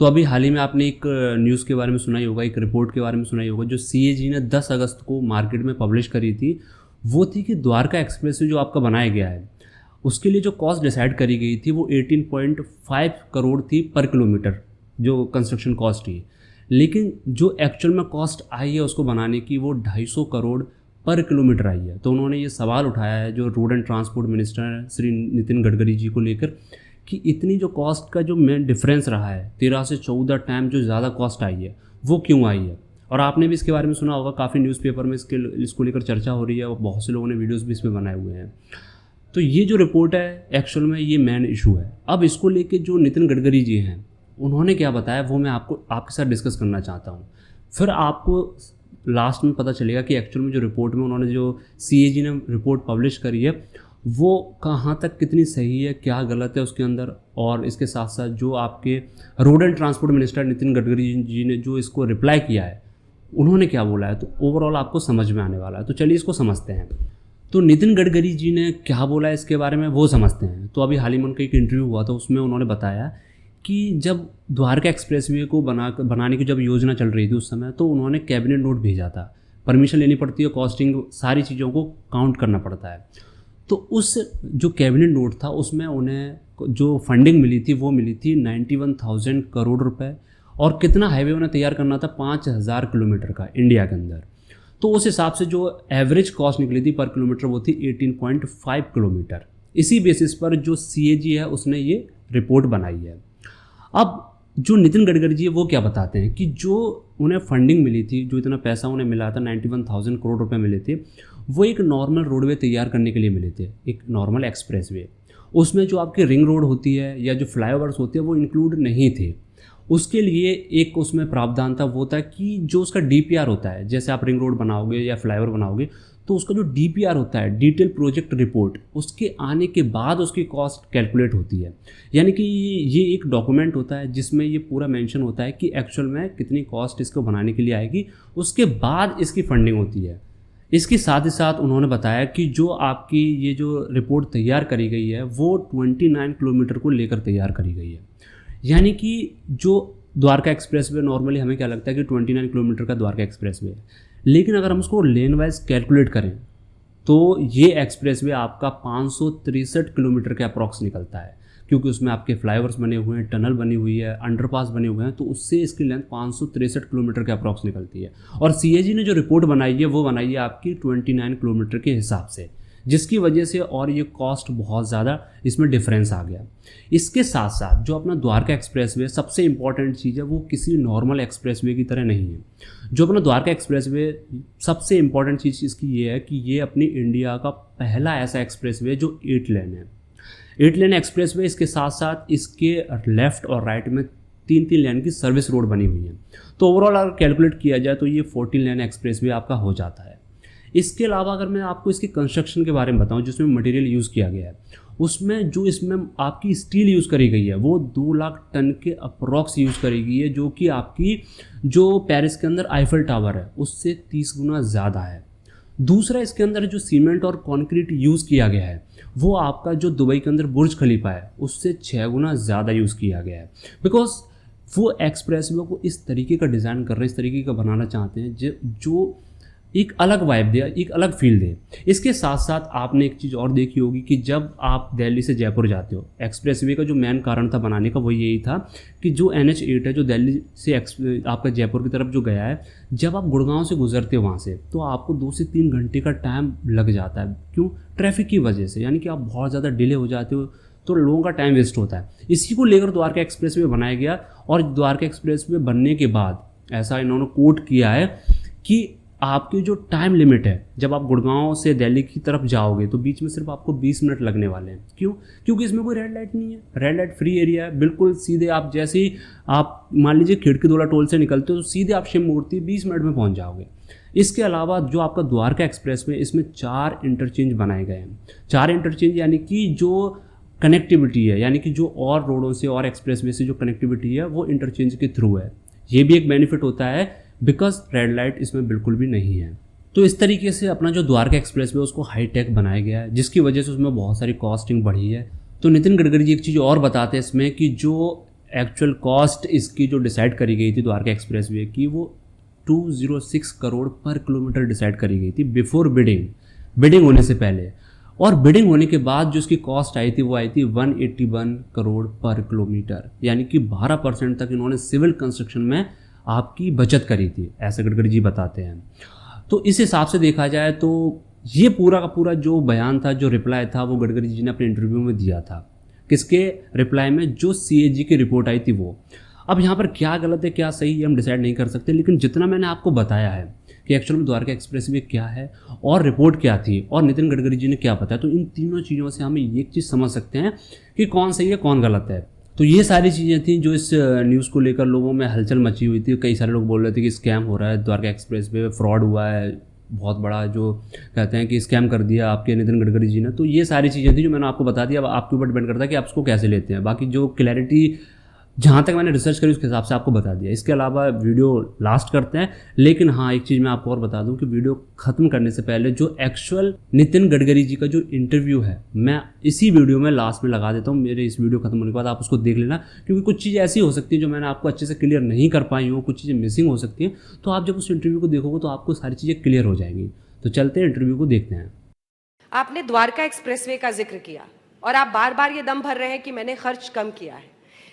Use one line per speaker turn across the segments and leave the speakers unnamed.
तो अभी हाल ही में आपने एक न्यूज़ के बारे में सुना ही होगा, एक रिपोर्ट के बारे में सुना ही होगा जो सीएजी ने 10 अगस्त को मार्केट में पब्लिश करी थी। वो थी कि द्वारका एक्सप्रेसवे जो आपका बनाया गया है उसके लिए जो कॉस्ट डिसाइड करी गई थी वो 18.5 करोड़ थी पर किलोमीटर, जो कंस्ट्रक्शन कॉस्ट थी। लेकिन जो एक्चुअल में कॉस्ट आई है उसको बनाने की वो 250 करोड़ पर किलोमीटर आई है। तो उन्होंने ये सवाल उठाया है जो road and transport minister Shri Nitin Gadkari ji को लेकर कि इतनी जो कॉस्ट का जो मेन डिफरेंस रहा है 13 से 14 टाइम जो ज़्यादा कॉस्ट आई है वो क्यों आई है। और आपने भी इसके बारे में सुना होगा, काफ़ी न्यूज़पेपर में इसको लेकर चर्चा हो रही है और बहुत से लोगों ने वीडियोस भी इसमें बनाए हुए हैं। तो ये जो रिपोर्ट है एक्चुअल में ये मेन इशू है। अब इसको लेके जो नितिन गडकरी जी हैं उन्होंने क्या बताया वो मैं आपके साथ डिस्कस करना चाहता हूँ। फिर आपको लास्ट में पता चलेगा कि एक्चुअल में जो रिपोर्ट में उन्होंने जो सीएजी ने रिपोर्ट पब्लिश करी है वो कहाँ तक कितनी सही है, क्या गलत है उसके अंदर। और इसके साथ साथ जो आपके road and transport minister Nitin Gadkari ji ने जो इसको रिप्लाई किया है उन्होंने क्या बोला है, तो ओवरऑल आपको समझ में आने वाला है। तो चलिए इसको समझते हैं। तो नितिन गडकरी जी ने क्या बोला है इसके बारे में वो समझते हैं। तो अभी हाल ही में उनका एक इंटरव्यू हुआ था, उसमें उन्होंने बताया कि जब द्वारका एक्सप्रेसवे को बनाने की जब योजना चल रही थी उस समय तो उन्होंने कैबिनेट नोट भेजा था। परमिशन लेनी पड़ती है, कॉस्टिंग सारी चीज़ों को काउंट करना पड़ता है। तो उस जो कैबिनेट नोट था उसमें उन्हें जो फंडिंग मिली थी वो मिली थी 91,000 करोड़ रुपए। और कितना हाईवे उन्हें तैयार करना था, 5,000 किलोमीटर का इंडिया के अंदर। तो उस हिसाब से जो एवरेज कॉस्ट निकली थी पर किलोमीटर वो थी 18.5 किलोमीटर। इसी बेसिस पर जो सीएजी है उसने ये रिपोर्ट बनाई है। अब जो नितिन गडकरी जी है वो क्या बताते हैं कि जो उन्हें फंडिंग मिली थी, जो इतना पैसा उन्हें मिला था 91,000 करोड़ रुपए मिले थे, वो एक नॉर्मल रोडवे तैयार करने के लिए मिले थे, एक नॉर्मल एक्सप्रेसवे। उसमें जो आपकी रिंग रोड होती है या जो फ्लाईओवर्स होते हैं वो इंक्लूड नहीं थे। उसके लिए एक उसमें प्रावधान था, वो था कि जो उसका डीपीआर होता है, जैसे आप रिंग रोड बनाओगे या फ्लाईओवर बनाओगे तो उसका जो डीपीआर होता है, डिटेल प्रोजेक्ट रिपोर्ट, उसके आने के बाद उसकी कॉस्ट कैलकुलेट होती है। यानी कि ये एक डॉक्यूमेंट होता है जिसमें ये पूरा मेंशन होता है कि एक्चुअल में कितनी कॉस्ट इसको बनाने के लिए आएगी, उसके बाद इसकी फंडिंग होती है। इसके साथ ही साथ उन्होंने बताया कि जो आपकी ये जो रिपोर्ट तैयार करी गई है वो 29 किलोमीटर को लेकर तैयार करी गई है। यानी कि जो द्वारका एक्सप्रेसवे नॉर्मली हमें क्या लगता है कि 29 किलोमीटर का द्वारका एक्सप्रेसवे है, लेकिन अगर हम उसको लेन वाइज कैलकुलेट करें तो ये एक्सप्रेसवे आपका 563 किलोमीटर के अप्रॉक्स निकलता है, क्योंकि उसमें आपके फ्लाईओवर्स बने हुए हैं, टनल बनी हुई है, अंडरपास बने हुए हैं, तो उससे इसकी लेंथ 563 किलोमीटर के अप्रॉक्स निकलती है। और सीएजी ने जो रिपोर्ट बनाई है वो बनाई है आपकी 29 किलोमीटर के हिसाब से, जिसकी वजह से और ये कॉस्ट बहुत ज़्यादा इसमें डिफरेंस आ गया। इसके साथ साथ जो अपना द्वारका एक्सप्रेसवे सबसे इंपॉर्टेंट चीज़ है वो किसी नॉर्मल एक्सप्रेसवे की तरह नहीं है। जो अपना द्वारका एक्सप्रेसवे सबसे इंपॉर्टेंट चीज़ इसकी ये है कि ये अपनी इंडिया का पहला ऐसा एक्सप्रेसवे जो 8 लेन है। 8 लेन एक्सप्रेसवे, इसके साथ साथ इसके लेफ्ट और राइट में 3-3 लेन की सर्विस रोड बनी हुई है। तो ओवरऑल अगर कैलकुलेट किया जाए तो ये 14 लेन एक्सप्रेसवे आपका हो जाता है। इसके अलावा अगर मैं आपको इसके कंस्ट्रक्शन के बारे में बताऊं, जिसमें मटेरियल यूज़ किया गया है, उसमें जो इसमें आपकी स्टील यूज़ करी गई है वो 2 लाख टन के अप्रॉक्स यूज़ करी गई है, जो कि आपकी जो पेरिस के अंदर आईफल टावर है उससे 30 गुना ज़्यादा है। दूसरा, इसके अंदर जो सीमेंट और कंक्रीट यूज़ किया गया है वो आपका जो दुबई के अंदर बुर्ज खलीफा है उससे 6 गुना ज़्यादा यूज़ किया गया है। बिकॉज वो एक्सप्रेसवे को इस तरीके का डिज़ाइन कर रहे हैं, इस तरीके का बनाना चाहते हैं जो एक अलग वाइब दे, एक अलग फील दे। इसके साथ साथ आपने एक चीज़ और देखी होगी कि जब आप दिल्ली से जयपुर जाते हो, एक्सप्रेसवे का जो मेन कारण था बनाने का वो यही था कि जो NH8 है जो दिल्ली से आपका जयपुर की तरफ जो गया है, जब आप गुड़गांव से गुजरते हो वहाँ से तो आपको 2 से 3 घंटे का टाइम लग जाता है। क्यों? ट्रैफिक की वजह से, यानी कि आप बहुत ज़्यादा डिले हो जाते हो तो लोगों का टाइम वेस्ट होता है। इसी को लेकर द्वारका एक्सप्रेसवे बनाया गया। और द्वारका एक्सप्रेसवे बनने के बाद ऐसा इन्होंने कोट किया है कि आपकी जो टाइम लिमिट है, जब आप गुड़गांव से दिल्ली की तरफ जाओगे तो बीच में सिर्फ आपको 20 मिनट लगने वाले हैं। क्यों? क्योंकि इसमें कोई रेड लाइट नहीं है, रेड लाइट फ्री एरिया है। बिल्कुल सीधे आप जैसे ही आप मान लीजिए खिड़कीदोला टोल से निकलते हो तो सीधे आप शिव मूर्ति 20 मिनट में पहुंच जाओगे। इसके अलावा जो आपका द्वारका एक्सप्रेस में इसमें 4 इंटरचेंज बनाए गए हैं। 4 इंटरचेंज यानी कि जो कनेक्टिविटी है, यानी कि जो और रोडों से और एक्सप्रेसवे से जो कनेक्टिविटी है वो इंटरचेंज के थ्रू है। ये भी एक बेनिफिट होता है बिकॉज रेड लाइट इसमें बिल्कुल भी नहीं है। तो इस तरीके से अपना जो द्वारका एक्सप्रेस है उसको हाई टेक बनाया गया है, जिसकी वजह से उसमें बहुत सारी कॉस्टिंग बढ़ी है। तो नितिन गडकरी जी एक चीज़ और बताते हैं इसमें कि जो एक्चुअल कॉस्ट इसकी जो डिसाइड करी गई थी द्वारका एक्सप्रेसवे की, वो 206 करोड़ पर किलोमीटर डिसाइड करी गई थी बिफोर बिडिंग होने से पहले। और बिडिंग होने के बाद जो इसकी कॉस्ट आई थी वो आई थी 181 करोड़ पर किलोमीटर, यानी कि 12% तक इन्होंने सिविल कंस्ट्रक्शन में आपकी बचत करी थी, ऐसे गडकरी जी बताते हैं। तो इस हिसाब से देखा जाए तो ये पूरा का पूरा जो बयान था, जो रिप्लाई था, वो गडकरी जी ने अपने इंटरव्यू में दिया था। किसके रिप्लाई में? जो CAG की रिपोर्ट आई थी वो। अब यहाँ पर क्या गलत है क्या सही है हम डिसाइड नहीं कर सकते, लेकिन जितना मैंने आपको बताया है कि एक्चुअल में द्वारका एक्सप्रेसवे क्या है और रिपोर्ट क्या थी और नितिन गडकरी जी ने क्या बताया, तो इन तीनों चीज़ों से हम एक चीज़ समझ सकते हैं कि कौन सही है कौन गलत है। तो ये सारी चीज़ें थी जो इस न्यूज़ को लेकर लोगों में हलचल मची हुई थी। कई सारे लोग बोल रहे थे कि स्कैम हो रहा है, द्वारका एक्सप्रेसवे फ्रॉड हुआ है बहुत बड़ा, जो कहते हैं कि स्कैम कर दिया आपके नितिन गडकरी जी ने। तो ये सारी चीज़ें थी जो मैंने आपको बता दिया। अब आपके ऊपर डिपेंड करता है कि आप उसको कैसे लेते हैं। बाकी जो क्लैरिटी जहाँ तक मैंने रिसर्च करी उसके हिसाब से आपको बता दिया। इसके अलावा वीडियो लास्ट करते हैं, लेकिन हाँ एक चीज़ मैं आपको और बता दूं कि वीडियो ख़त्म करने से पहले जो एक्चुअल नितिन गडकरी जी का जो इंटरव्यू है मैं इसी वीडियो में लास्ट में लगा देता हूँ। मेरे इस वीडियो खत्म होने के बाद आप उसको देख लेना, क्योंकि कुछ चीज़ ऐसी हो सकती है जो मैंने आपको अच्छे से क्लियर नहीं कर पाई हूँ, कुछ चीज़ें मिसिंग हो सकती हैं। तो आप जब उस इंटरव्यू को देखोगे तो आपको सारी चीज़ें क्लियर हो जाएंगी। तो चलते हैं इंटरव्यू को देखते हैं।
आपने द्वारका एक्सप्रेसवे का जिक्र किया और आप बार बार ये दम भर रहे हैं कि मैंने खर्च कम किया है,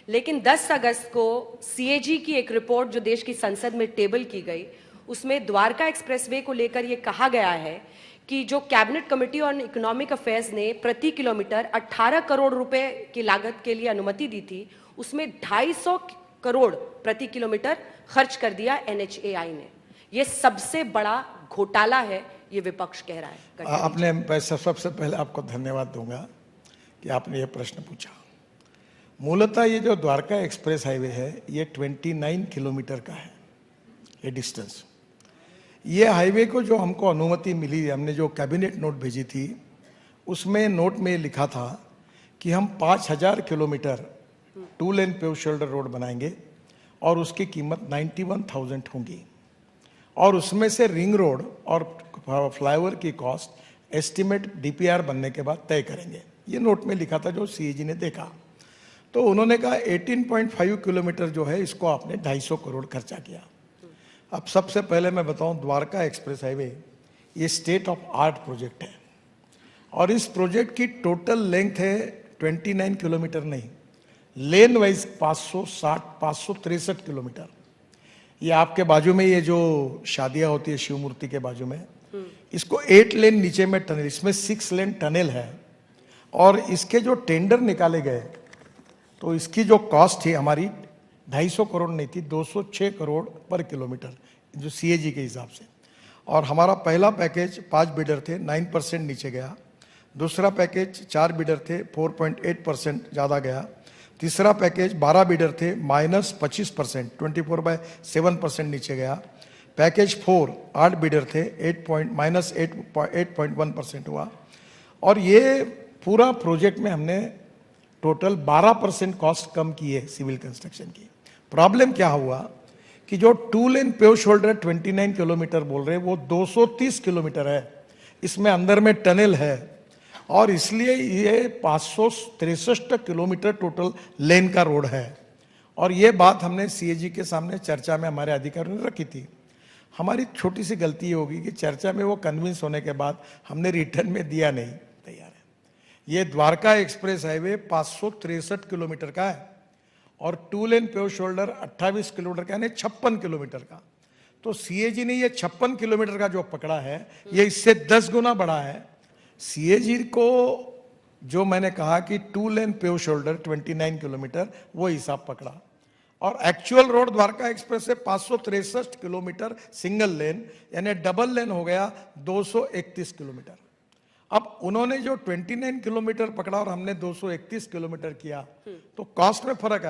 लेकिन 10 अगस्त को CAG की एक रिपोर्ट जो देश की संसद में टेबल की गई, उसमें द्वारका एक्सप्रेसवे को लेकर ये कहा गया है कि जो cabinet committee on economic affairs ने प्रति किलोमीटर 18 करोड़ रुपए की लागत के लिए अनुमति दी थी, उसमें 250 करोड़ प्रति किलोमीटर खर्च कर दिया NHAI ने। ये सबसे बड़ा घोटाला है, ये विपक्ष कह रहा है।
आपने सबसे पहले आपको धन्यवाद दूंगा कि आपने ये प्रश्न पूछा। मूलतः ये जो द्वारका एक्सप्रेस हाईवे है ये 29 किलोमीटर का है ये डिस्टेंस। ये हाईवे को जो हमको अनुमति मिली, हमने जो कैबिनेट नोट भेजी थी उसमें नोट में लिखा था कि हम 5000 किलोमीटर 2 लेन पेव शोल्डर रोड बनाएंगे और उसकी कीमत 91,000 होगी, और उसमें से रिंग रोड और फ्लाईओवर की कॉस्ट एस्टिमेट DPR बनने के बाद तय करेंगे। ये नोट में लिखा था जो CAG ने देखा। तो उन्होंने कहा 18.5 किलोमीटर जो है इसको आपने 250 करोड़ खर्चा किया। अब सबसे पहले मैं बताऊं, द्वारका एक्सप्रेस हाईवे ये स्टेट ऑफ आर्ट प्रोजेक्ट है और इस प्रोजेक्ट की टोटल लेंथ है 29 किलोमीटर नहीं, लेन वाइज 563 किलोमीटर। ये आपके बाजू में ये जो शादियां होती है शिव मूर्ति के बाजू में, इसको 8 लेन नीचे में टनल, इसमें 6 लेन टनल है। और इसके जो टेंडर निकाले गए तो इसकी जो कॉस्ट थी हमारी 250 करोड़ नहीं थी, 206 करोड़ पर किलोमीटर जो CAG के हिसाब से। और हमारा पहला पैकेज 5 बिडर थे, 9% नीचे गया। दूसरा पैकेज 4 बिडर थे, 4.8% ज़्यादा गया। तीसरा पैकेज 12 बिडर थे, -25%, 24/7% नीचे गया। पैकेज 4 8 बिडर थे, -8.1% हुआ। और ये पूरा प्रोजेक्ट में हमने टोटल 12% कॉस्ट कम की है सिविल कंस्ट्रक्शन की। प्रॉब्लम क्या हुआ कि जो 2 लेन पेव शोल्डर 29 किलोमीटर बोल रहे हैं वो 230 किलोमीटर है, इसमें अंदर में टनल है और इसलिए ये 563 किलोमीटर टोटल लेन का रोड है। और ये बात हमने CAG के सामने चर्चा में हमारे अधिकारियों ने रखी थी। हमारी छोटी सी गलती ये होगी कि चर्चा में वो कन्विंस होने के बाद हमने रिटर्न में दिया नहीं। तैयार है, ये द्वारका एक्सप्रेस हाईवे 563 किलोमीटर का है और 2 लेन पेव शोल्डर 28 किलोमीटर का, यानी 56 किलोमीटर का। तो CAG ने ये 56 किलोमीटर का जो पकड़ा है ये इससे 10 गुना बड़ा है। CAG को जो मैंने कहा कि 2 लेन पेव शोल्डर 29 किलोमीटर वो हिसाब पकड़ा और एक्चुअल रोड द्वारका एक्सप्रेस से 563 किलोमीटर सिंगल लेन, यानी डबल लेन हो गया 231 किलोमीटर। अब उन्होंने जो 29 किलोमीटर पकड़ा और हमने 231 किलोमीटर किया तो कॉस्ट में फर्क है।